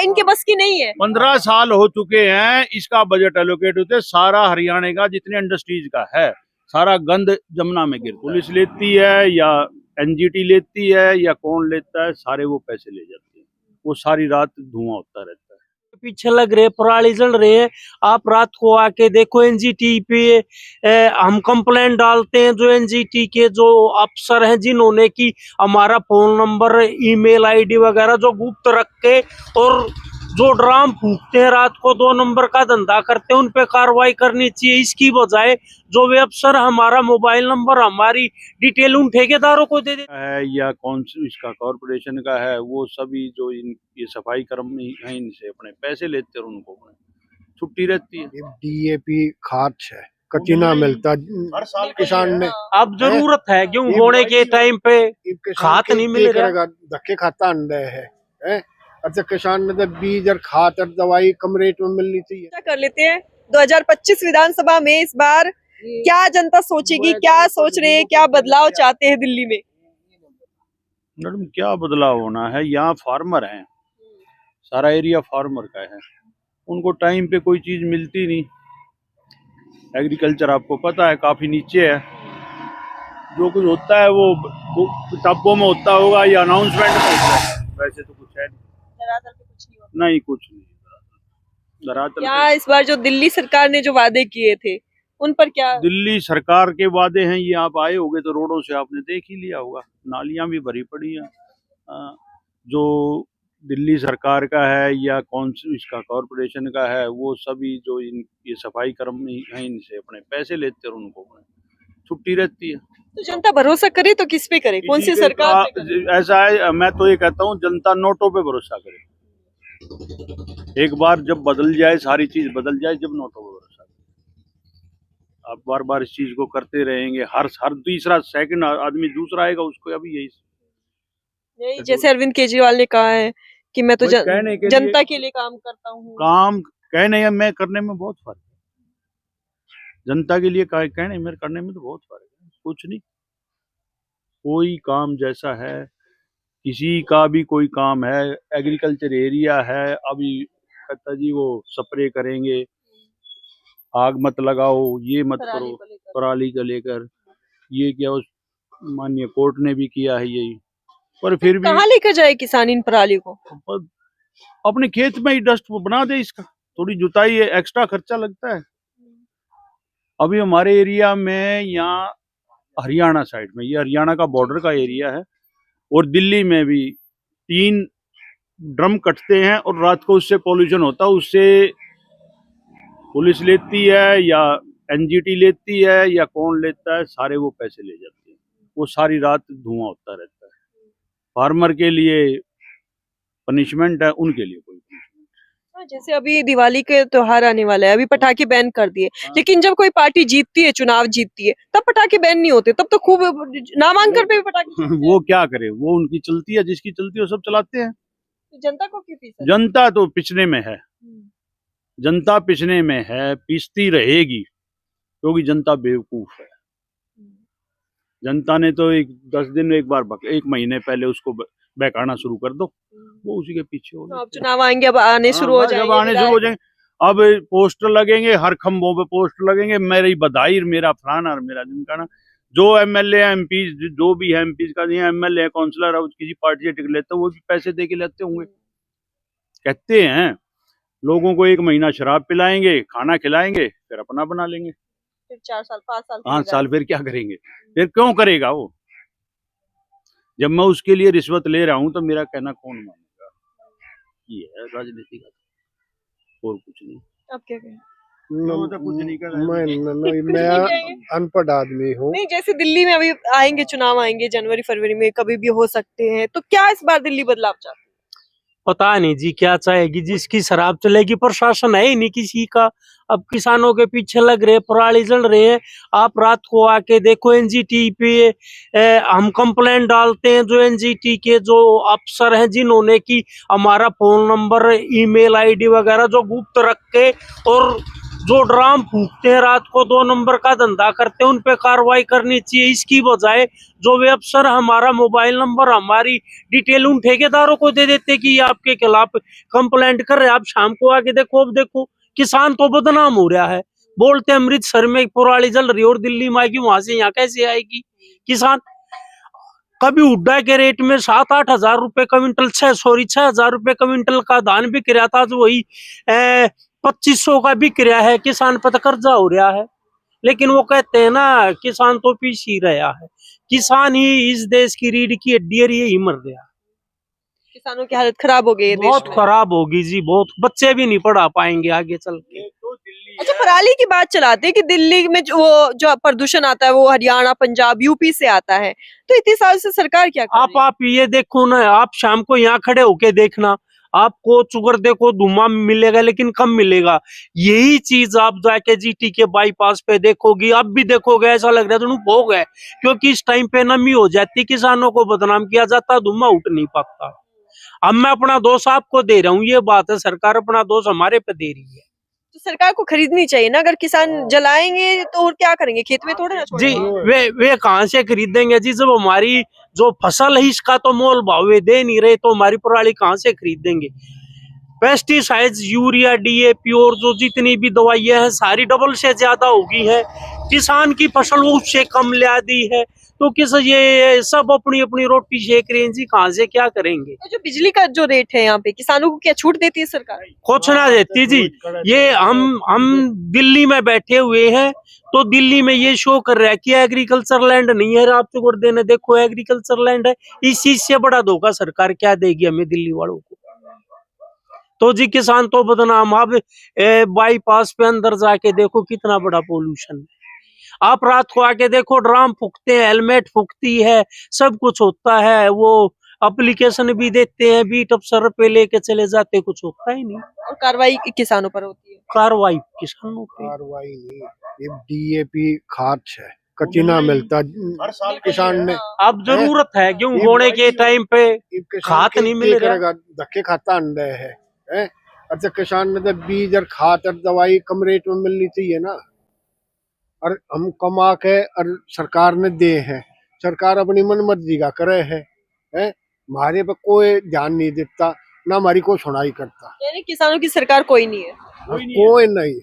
इनके बस की नहीं है। 15 साल हो चुके हैं, इसका बजट एलोकेट होते सारा हरियाणा का जितने इंडस्ट्रीज का है सारा गंद जमुना में गिर, पुलिस लेती है या एनजीटी लेती है या कौन लेता है, सारे वो पैसे ले जाते हैं। वो सारी रात धुआं होता रहता है। पीछे लग रहे, पराली जल रहे हैं। आप रात को आके देखो एनजीटी पे हम कंप्लेंट डालते हैं, जो एनजीटी के जो अफसर हैं जिन्होंने की हमारा फोन नंबर, ईमेल आईडी वगैरह जो गुप्त रख के और जो ड्राम फूकते हैं रात को 2 नंबर का धंधा करते हैं, उन पे कार्रवाई करनी चाहिए। इसकी बजाय जो वे अफसर हमारा मोबाइल नंबर, हमारी डिटेल उन ठेकेदारों को दे देते है या कौन इसका कॉर्पोरेशन का है, वो सभी जो ये सफाई कर्मी हैं इनसे अपने पैसे लेते हैं, उनको छुट्टी रहती है। डीएपी खाद है, कचीना मिलता हर साल किसान ने। अब जरूरत है गेहूं बोने के टाइम पे खाद नहीं मिल रहा, धक्के खाता अंडे है। अच्छा, किसान ने तो बीज और खाद और दवाई कम रेट में मिलनी चाहिए। कर लेते हैं 2025 विधानसभा में इस बार क्या जनता सोचेगी, क्या सोच रहे हैं, क्या बदलाव चाहते हैं दिल्ली में? मैडम क्या बदलाव होना है, यहाँ फार्मर हैं, सारा एरिया फार्मर का है, उनको टाइम पे कोई चीज मिलती नहीं। एग्रीकल्चर आपको पता है काफी नीचे है, जो कुछ होता है वो किताबों में होता होगा या अनाउंसमेंट में होता है, वैसे तो कुछ है नहीं। धरातल पे कुछ नहीं होता। नहीं, कुछ नहीं धरातल। क्या इस बार जो दिल्ली सरकार ने जो वादे किए थे उन पर क्या? दिल्ली सरकार के वादे हैं, ये आप आए होगे तो रोडों से आपने देख ही लिया होगा, नालियां भी भरी पड़ी हैं। जो दिल्ली सरकार का है या कौन इसका कॉर्पोरेशन का है, वो सभी जो ये सफाई कर्मी हैं इनसे अपने पैसे लेते हैं, उनको छुट्टी रहती है। तो जनता भरोसा करे तो किस पे करे, कौन सी सरकार पे करे? ऐसा है, मैं तो ये कहता हूँ जनता नोटों पे भरोसा करे। एक बार जब बदल जाए, सारी चीज बदल जाए, जब नोटों पे भरोसा करे। आप बार बार इस चीज को करते रहेंगे, हर तीसरा सेकंड आदमी दूसरा आएगा, उसको अभी यही जैसे अरविंद केजरीवाल ने कहा है कि मैं तो जनता के लिए काम करता हूँ। काम कहने या मैं करने में बहुत फर्क है। जनता के लिए कहने मेरे करने में तो बहुत फर्क है। कुछ नहीं, कोई काम जैसा है, किसी का भी कोई काम है, एग्रीकल्चर एरिया है, अभी कहता जी वो स्प्रे करेंगे, आग मत लगाओ, ये मत करो, पराली को लेकर ये क्या उस माननीय कोर्ट ने भी किया है यही, पर फिर भी कहाँ लेकर जाए किसान इन पराली को? अपने खेत में ही डस्ट बना दे, इसका थोड़ी जुताई है, एक्स्ट्रा खर्चा लगता है। अभी हमारे एरिया में, यहाँ हरियाणा साइड में, ये हरियाणा का बॉर्डर का एरिया है, और दिल्ली में भी 3 ड्रम कटते हैं और रात को उससे पॉल्यूशन होता है, उससे पुलिस लेती है या एनजीटी लेती है या कौन लेता है, सारे वो पैसे ले जाते हैं। वो सारी रात धुआं होता रहता है। फार्मर के लिए पनिशमेंट है, उनके लिए कोई पनिशमेंट। जैसे अभी दिवाली के त्योहार आने वाला है, अभी पटाखे बैन कर दिए, लेकिन जब कोई पार्टी जीतती है, चुनाव जीतती है, तब पटाखे बैन नहीं होते, तब तो खूब नामांकन पे भी पटाखे वो क्या करे, वो उनकी चलती है, जिसकी चलती है वो सब चलाते हैं। तो जनता को क्यों पीछे? जनता तो पिछने में है, जनता पिछने में है, पिछती रहेगी, क्योंकि जनता बेवकूफ है। जनता ने तो 10 दिन एक बार 1 महीने पहले उसको बहकाना शुरू कर दो, वो उसी के पीछे हो। अब चुनाव आएंगे, अब आने शुरू हो जाएंगे, आने शुरू हो जाएंगे, अब पोस्टर लगेंगे, हर खंभों पे पोस्टर लगेंगे, मेरी बधाई, मेरा फलाना और मेरा जिनका, जो एमएलए एमपी जो भी है, एमपी का एमएलए काउंसलर है, किसी पार्टी से टिकट लेते हैं, वो भी पैसे दे के लेते होंगे। कहते हैं लोगों को 1 महीना शराब पिलाएंगे, खाना खिलाएंगे, फिर अपना बना लेंगे, फिर 4 साल 5 साल 5 साल फिर क्या करेंगे? फिर क्यों करेगा वो? जब मैं उसके लिए रिश्वत ले रहा हूँ तो मेरा कहना कौन मानेगा? ये है राजनीति का, और कुछ नहीं। अब क्या कहें? तो कुछ नहीं कर रहा, मैं अनपढ़ आदमी हूँ। नहीं, जैसे दिल्ली में अभी आएंगे, चुनाव आएंगे जनवरी फरवरी में, कभी भी हो सकते हैं, तो क्या इस बार दिल्ली बदलाव चाहते हैं? पता नहीं जी क्या चाहेगी, जिसकी शराब चलेगी, प्रशासन है ही नहीं किसी का। अब किसानों के पीछे लग रहे, पराली जल रहे हैं। आप रात को आके देखो एनजीटी पे हम कंप्लेंट डालते हैं, जो एनजीटी के जो अफसर हैं जिन्होंने की हमारा फोन नंबर, ईमेल आईडी वगैरह जो गुप्त रख के और जो ड्राम फूकते हैं रात को 2 नंबर का धंधा करते हैं उन पे कार्रवाई करनी चाहिए। इसकी बजाय जो वे अफसर हमारा मोबाइल नंबर हमारी डिटेल उन ठेकेदारों को दे देते कि ये आपके खिलाफ कंप्लेंट कर रहे हैं, आप शाम को आके देखो। अब देखो किसान तो बदनाम हो रहा है। बोलते हैं अमृतसर में पराली जल रही और दिल्ली में आएगी, वहां से यहाँ कैसे आएगी किसान। कभी हुड्डा के रेट में 7-8 हजार रुपए क्विंटल 6,000 रुपए क्विंटल का धान बिक रहा था, तो वही 2500 का बिक रहा है। किसान पर कर्जा हो रहा है। लेकिन वो कहते हैं ना किसान तो पीछे ही रहा है। किसान ही इस देश की रीढ़ की हड्डी है, यही मर गया। किसानों की हालत खराब हो गई है देश बहुत में। खराब होगी जी, बहुत। बच्चे भी नहीं पढ़ा पाएंगे आगे चल के। अच्छा, पराली की बात चलाते हैं कि दिल्ली में जो प्रदूषण आता है वो हरियाणा, पंजाब, यूपी से आता है, तो इतने साल से सरकार क्या कर रही है? आप ये देखो ना, आप शाम को यहाँ खड़े होके देखना, आपको चुगर देखो धुआं मिलेगा लेकिन कम मिलेगा। यही चीज आप जाके जीटी के बाईपास पे देखोगी, अब भी देखोगे ऐसा लग रहा है तो भोग है, क्योंकि इस टाइम पे नमी हो जाती, किसानों को बदनाम किया जाता, धुआं उठ नहीं पाता। अब मैं अपना दोष आपको दे रहा हूँ, ये बात है, सरकार अपना दोष हमारे पे दे रही है। तो सरकार को खरीदनी चाहिए ना, अगर किसान जलाएंगे तो और क्या करेंगे, खेत में थोड़े ना जी छोड़ेंगे। वे कहाँ से खरीदेंगे जी, जब हमारी जो फसल है इसका तो मोल भाव वे दे नहीं रहे, तो हमारी पराली कहाँ से खरीदेंगे। पेस्टिसाइड्स, यूरिया, डीएपी और जो जितनी भी दवाइयां हैं सारी डबल से ज्यादा होगी है। किसान की फसल वो उससे कम ला दी है, तो किस ये सब अपनी अपनी रोटी सेक रहे हैं जी, कहाँ से क्या करेंगे। तो जो बिजली का जो रेट है यहाँ पे, किसानों को क्या छूट देती है सरकार? कुछ ना देती जी। ये हम दिल्ली में बैठे हुए हैं, तो दिल्ली में ये शो कर रहा है कि एग्रीकल्चर लैंड नहीं है, आप चुकर देने देखो एग्रीकल्चर लैंड है। इस चीज से बड़ा धोखा सरकार क्या देगी हमें दिल्ली वालों को। तो जी किसान तो बदनाम। अब बाईपास पे अंदर जाके देखो कितना बड़ा पोल्यूशन है। आप रात को आके देखो, ड्राम फूकते हैं, हेलमेट फूकती है, सब कुछ होता है। वो एप्लीकेशन भी देते हैं, बीट अफसर पे लेके चले जाते, कुछ होता ही नहीं। और कार्रवाई किसानों पर होती है। कार्रवाई किसानों पे। कार्रवाई नहीं, ये डीएपी खाद है, कचीना मिलता हर साल किसान ने। अब जरूरत है गेहूं बोने के टाइम पे खाद नहीं मिल रहा, धक्के खाता अंडे है। अच्छा, किसान ने तो बीज और खाद और दवाई कम रेट में मिलनी चाहिए ना, और हम कमा के और सरकार ने दे हैं, सरकार अपनी मन मर्जी का करे है। हमारे पे कोई ध्यान नहीं देता, ना हमारी कोई सुनाई करता। यानी किसानों की सरकार कोई नहीं है। कोई नहीं,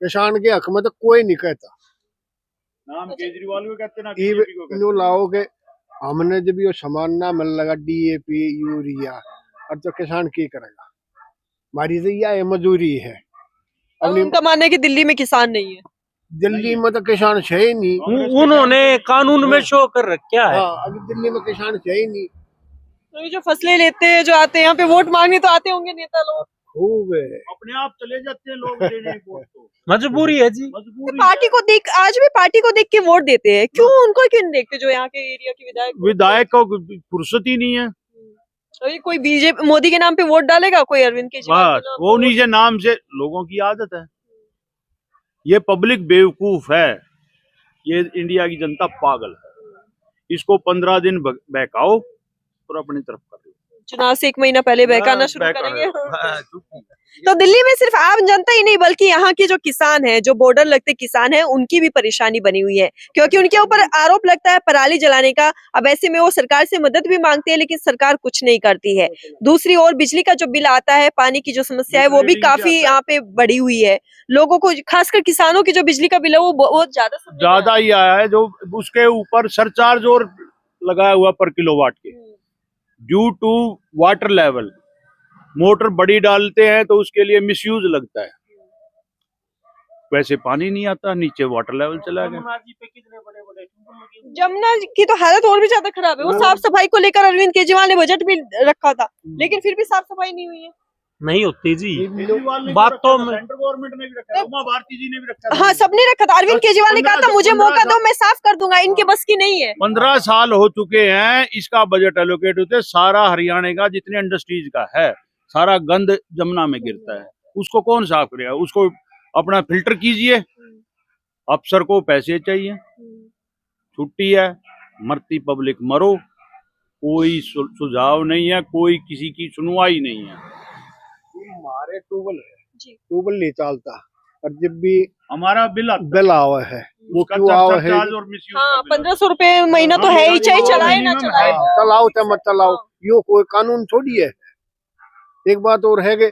किसान के हक में तो कोई नहीं कहता। नाम केजरीवाल को कहते ना, ये बीजेपी को कहते। न्यू लाओगे, हमने जब ये सामान ना मिल लगा डीएपी यूरिया, और तो किसान की करेगा, हमारी तो यह मजदूरी है। और उनका मानना है कि दिल्ली में किसान नहीं है। दिल्ली में तो किसान है ही नहीं। उन्होंने कानून में शो कर रखा है। हाँ, अभी दिल्ली में किसान है ही नहीं। तो ये जो फसलें लेते हैं, जो आते हैं यहाँ पे वोट मांगने, तो आते होंगे नेता लोग। खूब है, अपने आप चले जाते हैं लोग लेने वोट, तो मजबूरी है जी। मजबूरी पार्टी को देख, आज भी पार्टी को देख के वोट देते हैं, क्यों? उनको क्यों नहीं देखते जो यहाँ के एरिया के विधायक? विधायक को फुर्सत ही नहीं है। अभी कोई बीजेपी मोदी के नाम पे वोट डालेगा, कोई अरविंद केजरीवाल के बस नाम वो पे उन्हीं से नाम से, लोगों की आदत है। ये पब्लिक बेवकूफ है, ये इंडिया की जनता पागल है। इसको 15 दिन बहकाओ और अपनी तरफ कर लो। चुनाव से 1 महीना पहले बहकाना शुरू बहका- करेंगे। हाँ, चुप ही है। तो दिल्ली में सिर्फ आम जनता ही नहीं, बल्कि यहाँ के जो किसान हैं, जो बॉर्डर लगते किसान हैं, उनकी भी परेशानी बनी हुई है, क्योंकि उनके ऊपर आरोप लगता है पराली जलाने का। अब ऐसे में वो सरकार से मदद भी मांगते हैं, लेकिन सरकार कुछ नहीं करती है। दूसरी ओर बिजली का जो बिल आता है, पानी की जो समस्या है, वो भी काफी यहाँ पे बढ़ी हुई है। लोगों को, खासकर किसानों की जो बिजली का बिल है, वो बहुत ज्यादा ही आया है। जो उसके ऊपर सरचार्ज और लगाया हुआ पर किलोवाट के, due to water level. Motor बड़ी डालते हैं तो उसके लिए मिसयूज लगता है, वैसे पानी नहीं आता, नीचे वाटर लेवल चला गया। जमुना की तो हालत और भी ज्यादा खराब है। वो साफ सफाई को लेकर अरविंद केजरीवाल ने बजट भी रखा था, लेकिन फिर भी साफ सफाई नहीं हुई है। नहीं होती जी। केजरीवाल ने भी बात रखा तो था, में- सेंट्रल गवर्नमेंट ने भी रखा था, उमा भारती जी ने भी रखा था। हाँ, सबने रखा था। अरविंद केजरीवाल ने कहा था, मुझे 15 मौका दो, मैं साफ कर दूंगा। इनके बस की नहीं है। 15 साल हो चुके हैं, इसका बजट एलोकेट होते, सारा हरियाणा का जितने इंडस्ट्रीज का है, सारा गंद जमुना में गिरता है। उसको कौन साफ करेगा? उसको अपना फिल्टर कीजिए। अफसर को पैसे चाहिए, छुट्टी है, मरती पब्लिक मरो, कोई सुझाव नहीं है, कोई किसी की सुनवाई नहीं है। हमारे ट्यूबवेल है, ट्यूबवेल नहीं चलता, और जब भी हमारा बिल आता है, बिल आवा है वो उसका क्यों आवा चर्चा है चार्ज और मिसयूज हाँ का बिल आता 1500 रुपए महीना तो हाँ, है ही, चाहे वो चलाए ना minimum चलाए है। वो। चलाओ चाहे मत चलाओ हाँ। यो कोई कानून थोड़ी है। एक बात और है कि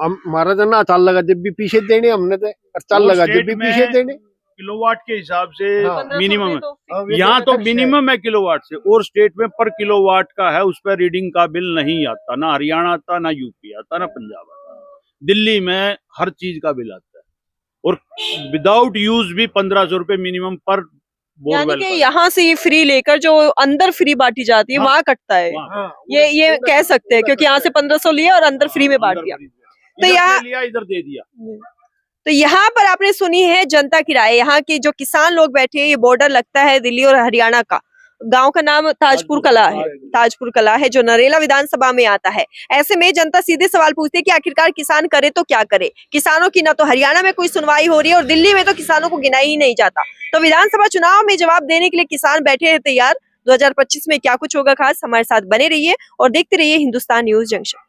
हमारा तो ना चाल लगा जब भी पीछे देने हमने तो और चाल वो लगा जब स्टेट भी में पीछे देने। किलोवाट के हिसाब से हाँ। 1500 मिनिमम रुपए है। तो यहाँ तो मिनिमम है किलोवाट से, और स्टेट में पर किलोवाट का है, उस पर रीडिंग का बिल नहीं आता, ना हरियाणा आता, ना यूपी आता, ना पंजाब आता। दिल्ली में हर चीज का बिल आता है, और विदाउट यूज भी 1500 रुपए मिनिमम पर यानी बोरवेल कि का। यहाँ से ये फ्री लेकर जो अंदर फ्री बांटी जाती है हाँ। वहां कटता है। वहाँ। ये कह सकते हैं क्योंकि यहाँ से 1500 लिया और अंदर फ्री में बांट दिया। तो यहाँ- लिया इधर दे दिया। तो यहाँ पर आपने सुनी है जनता की राय। यहाँ के जो किसान लोग बैठे हैं, ये बॉर्डर लगता है दिल्ली और हरियाणा का। गांव का नाम ताजपुर कला है, ताजपुर कला है जो नरेला विधानसभा में आता है। ऐसे में जनता सीधे सवाल पूछती है कि आखिरकार किसान करे तो क्या करे। किसानों की ना तो हरियाणा में कोई सुनवाई हो रही है और दिल्ली में तो किसानों को गिना ही नहीं जाता। तो विधानसभा चुनाव में जवाब देने के लिए किसान बैठे हैं तैयार। 2025 में क्या कुछ होगा खास, हमारे साथ बने रहिए और देखते रहिए हिंदुस्तान न्यूज जंक्शन।